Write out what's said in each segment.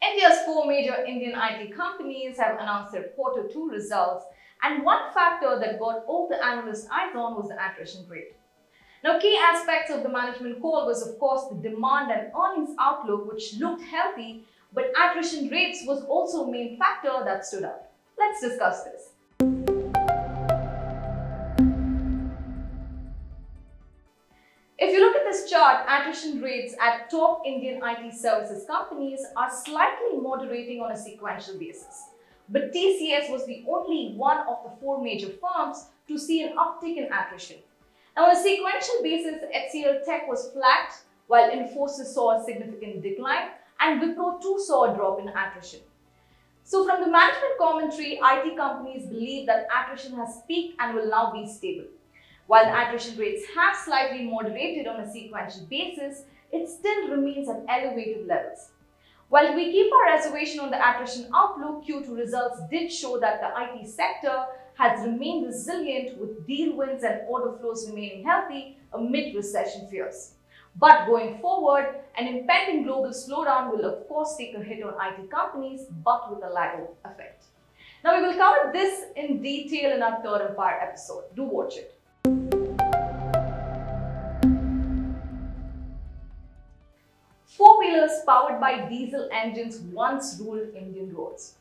India's four major Indian IT companies have announced their Q2 results, and one factor that got all the analysts' eyes on was the attrition rate. Now, key aspects of the management call was, of course, the demand and earnings outlook, which looked healthy, but attrition rates was also a main factor that stood out. Let's discuss this. If you look at this chart, attrition rates at top Indian IT services companies are slightly moderating on a sequential basis. But TCS was the only one of the four major firms to see an uptick in attrition. Now, on a sequential basis, HCL Tech was flat, while Infosys saw a significant decline, and Wipro too saw a drop in attrition. So, from the management commentary, IT companies believe that attrition has peaked and will now be stable. While the attrition rates have slightly moderated on a sequential basis, it still remains at elevated levels. While we keep our reservation on the attrition outlook, Q2 results did show that the IT sector has remained resilient, with deal wins and order flows remaining healthy amid recession fears. But going forward, an impending global slowdown will of course take a hit on IT companies, but with a lag effect. Now, we will cover this in detail in our Third Empire episode. Do watch it. Four-wheelers powered by diesel engines once ruled Indian roads.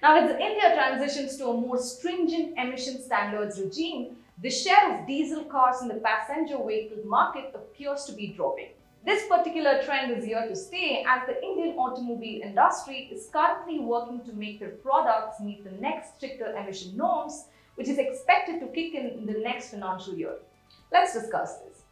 Now, as India transitions to a more stringent emission standards regime, the share of diesel cars in the passenger vehicle market appears to be dropping. This particular trend is here to stay, as the Indian automobile industry is currently working to make their products meet the next stricter emission norms, which is expected to kick in the next financial year. Let's discuss this.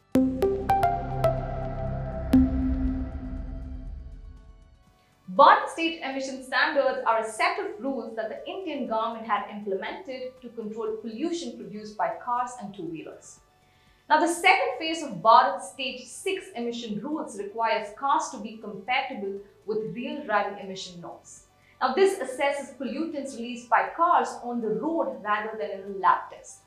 Bharat State emission standards are a set of rules that the Indian government had implemented to control pollution produced by cars and two-wheelers. Now, the second phase of Bharat Stage 6 emission rules requires cars to be compatible with real driving emission norms. Now, this assesses pollutants released by cars on the road rather than in a lab test.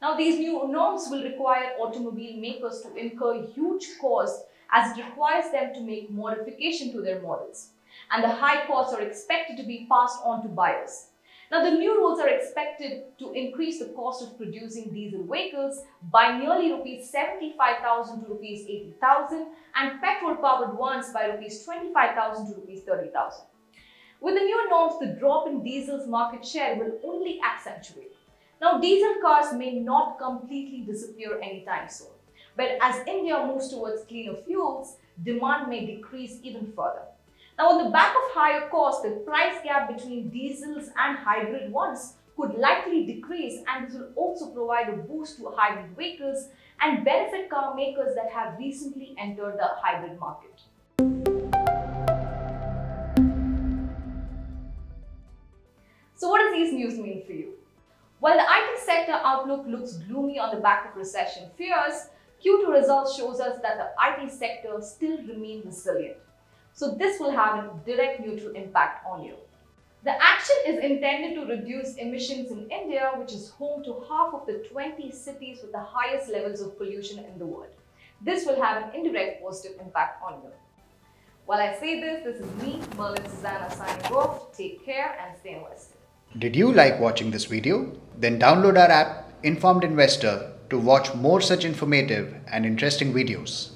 Now, these new norms will require automobile makers to incur huge costs, as it requires them to make modification to their models, and the high costs are expected to be passed on to buyers. Now, the new rules are expected to increase the cost of producing diesel vehicles by nearly rupees 75,000 to rupees 80,000 and petrol-powered ones by rupees 25,000 to rupees 30,000. With the new norms, the drop in diesel's market share will only accentuate. Now, diesel cars may not completely disappear anytime soon, but as India moves towards cleaner fuels, demand may decrease even further. Now, on the back of higher costs, the price gap between diesels and hybrid ones could likely decrease, and this will also provide a boost to hybrid vehicles and benefit car makers that have recently entered the hybrid market. So, what does these news mean for you? While the IT sector outlook looks gloomy on the back of recession fears, Q2 results shows us that the IT sector still remains resilient. So this will have a direct neutral impact on you. The action is intended to reduce emissions in India, which is home to half of the 20 cities with the highest levels of pollution in the world. This will have an indirect positive impact on you. While I say this is me, Merlin Susanna, signing off. Take care and stay invested. Did you like watching this video? Then download our app, Informed Investor, to watch more such informative and interesting videos.